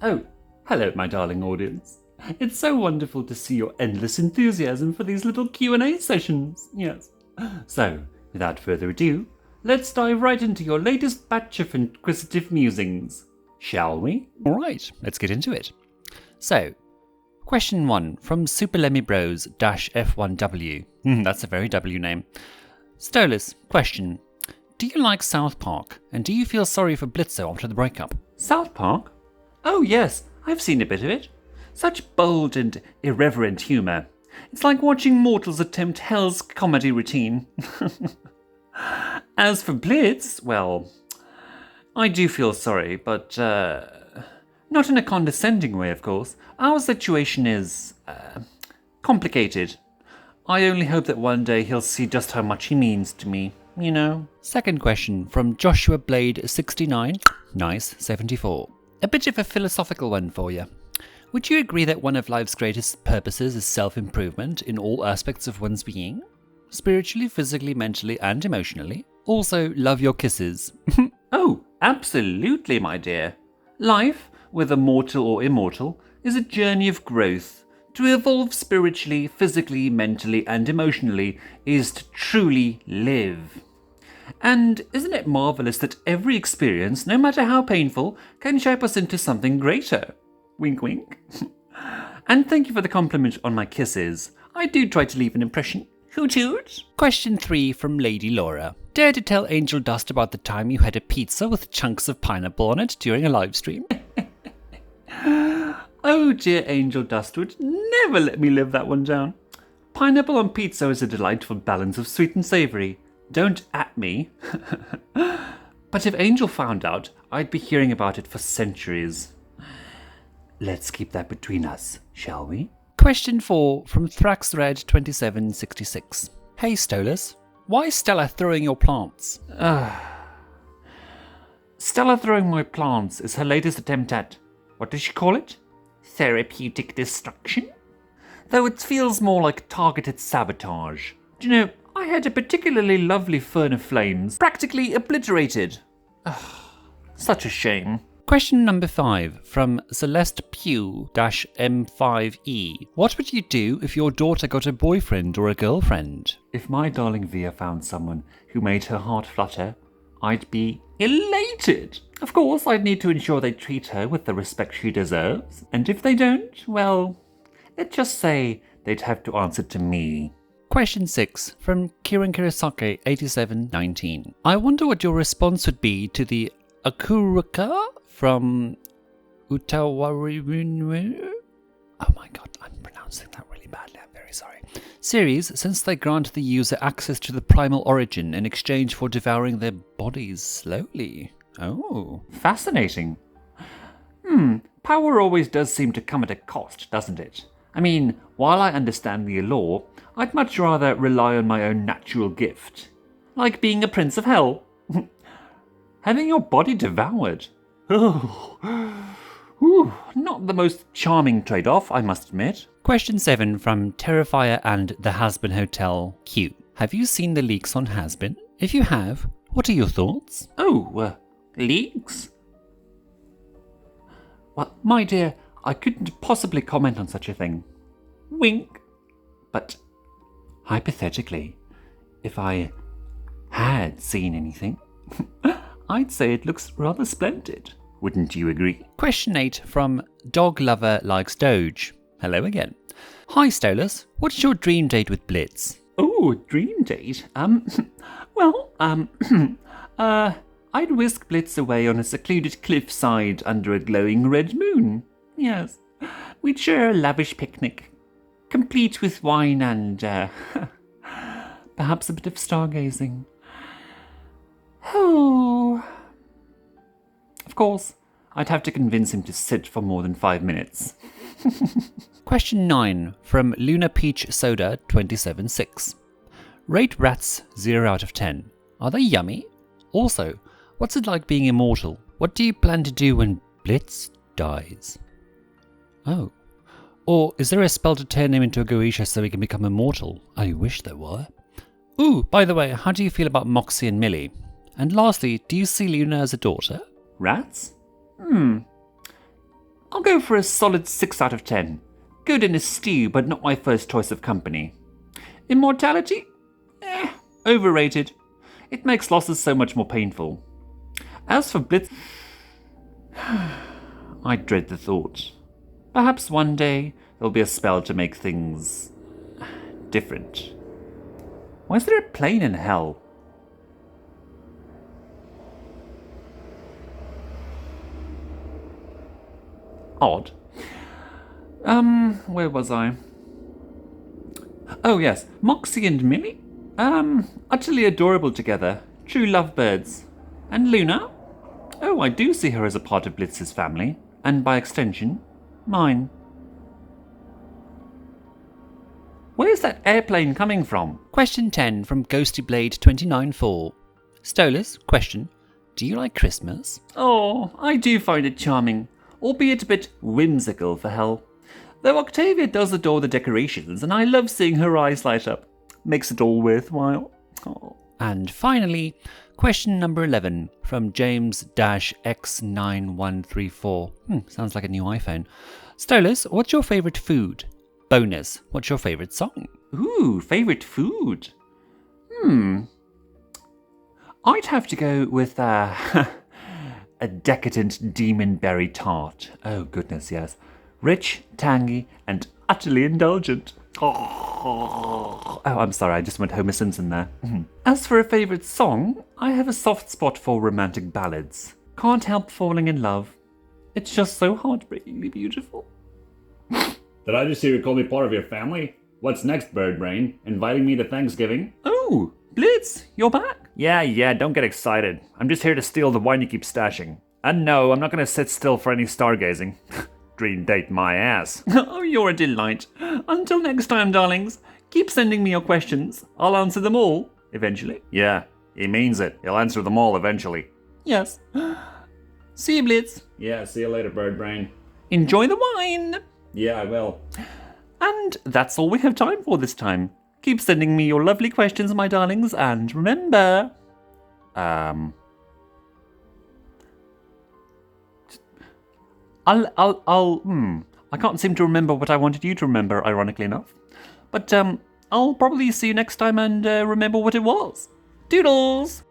Oh, hello, my darling audience. It's so wonderful to see your endless enthusiasm for these little Q&A sessions. Yes. So, without further ado, let's dive right into your latest batch of inquisitive musings. Shall we? All right, let's get into it. So, question 1 from SuperLemmybros-F1W. That's a very W name. Stolas, question. Do you like South Park, and do you feel sorry for Blitzo after the breakup? South Park? Oh yes, I've seen a bit of it. Such bold and irreverent humour. It's like watching mortals attempt hell's comedy routine. As for Blitz, well, I do feel sorry, but not in a condescending way, of course. Our situation is complicated. I only hope that one day he'll see just how much he means to me, you know. Second question from Joshua Blade 69, nice 74. A bit of a philosophical one for you. Would you agree that one of life's greatest purposes is self-improvement in all aspects of one's being? Spiritually, physically, mentally, and emotionally? Also, love your kisses. Oh, absolutely, my dear. Life, whether mortal or immortal, is a journey of growth. To evolve spiritually, physically, mentally, and emotionally is to truly live. And isn't it marvellous that every experience, no matter how painful, can shape us into something greater? Wink, wink. And thank you for the compliment on my kisses. I do try to leave an impression. Hoot hoot. Question 3 from Lady Laura. Dare to tell Angel Dust about the time you had a pizza with chunks of pineapple on it during a live stream? Oh dear Angel Dust would never let me live that one down. Pineapple on pizza is a delightful balance of sweet and savoury. Don't at me. But if Angel found out, I'd be hearing about it for centuries. Let's keep that between us, shall we? Question 4 from ThraxRed2766. Hey Stolas, why Stella throwing your plants? Stella throwing my plants is her latest attempt at, what does she call it? Therapeutic destruction? Though it feels more like targeted sabotage. Do you know, I had a particularly lovely fern of flames practically obliterated. Such a shame. Question number 5 from Celeste Pew-M5E. What would you do if your daughter got a boyfriend or a girlfriend? If my darling Via found someone who made her heart flutter, I'd be elated. Of course, I'd need to ensure they treat her with the respect she deserves. And if they don't, well, let's just say they'd have to answer to me. Question 6 from Kiran Kurosake 8719. I wonder what your response would be to the Akuruka from Utawari. Oh my god, I'm pronouncing that really badly. I'm very sorry. Series, since they grant the user access to the primal origin in exchange for devouring their bodies slowly. Oh. Fascinating. Power always does seem to come at a cost, doesn't it? I mean, while I understand the allure, I'd much rather rely on my own natural gift. Like being a prince of hell. Having your body devoured. Not the most charming trade-off, I must admit. Question 7 from Terrifier and the Hasbin Hotel Q. Have you seen the leaks on Hasbin? If you have, what are your thoughts? Leaks? Well, my dear, I couldn't possibly comment on such a thing. Wink. But, hypothetically, if I had seen anything, I'd say it looks rather splendid. Wouldn't you agree? Question 8 from Dog Lover Likes Doge. Hello again. Hi Stolas, what's your dream date with Blitz? Oh, dream date? I'd whisk Blitz away on a secluded cliffside under a glowing red moon. Yes. We'd share a lavish picnic, complete with wine and, perhaps a bit of stargazing. Oh. Of course, I'd have to convince him to sit for more than 5 minutes. Question 9 from Luna Peach Soda 276. Rate rats 0 out of 10. Are they yummy? Also, what's it like being immortal? What do you plan to do when Blitz dies? Oh. Or is there a spell to turn him into a Goetia so he can become immortal? I wish there were. Ooh, by the way, how do you feel about Moxie and Millie? And lastly, do you see Luna as a daughter? Rats? I'll go for a solid 6 out of 10. Good in a stew, but not my first choice of company. Immortality? Overrated. It makes losses so much more painful. As for Blitz, I dread the thought. Perhaps one day there'll be a spell to make things different. Why is there a plane in hell? Odd. Where was I? Oh yes, Moxie and Millie? Utterly adorable together. True lovebirds. And Luna? Oh, I do see her as a part of Blitz's family. And by extension, mine. Where's that airplane coming from? Question 10 from GhostlyBlade294. Stolas, question. Do you like Christmas? Oh, I do find it charming, albeit a bit whimsical for hell. Though Octavia does adore the decorations, and I love seeing her eyes light up. Makes it all worthwhile. Oh. And finally, question number 11 from James-X9134. Sounds like a new iPhone. Stolas, what's your favourite food? Bonus, what's your favourite song? Ooh, favourite food? I'd have to go with a decadent demon berry tart. Oh, goodness, yes. Rich, tangy, and utterly indulgent. Oh, I'm sorry, I just went Homer Simpson there. As for a favourite song, I have a soft spot for romantic ballads. Can't help falling in love. It's just so heartbreakingly beautiful. Did I just hear you call me part of your family? What's next, Bird Brain? Inviting me to Thanksgiving? Oh, Blitz, you're back? Yeah, don't get excited. I'm just here to steal the wine you keep stashing. And no, I'm not going to sit still for any stargazing. Dream date my ass. Oh, you're a delight. Until next time, darlings, keep sending me your questions. I'll answer them all, eventually. Yeah, he means it. He'll answer them all eventually. Yes. See you, Blitz. Yeah, see you later, Bird Brain. Enjoy the wine. Yeah, I will. And that's all we have time for this time. Keep sending me your lovely questions, my darlings, and remember... I can't seem to remember what I wanted you to remember, ironically enough. But, I'll probably see you next time and remember what it was. Doodles!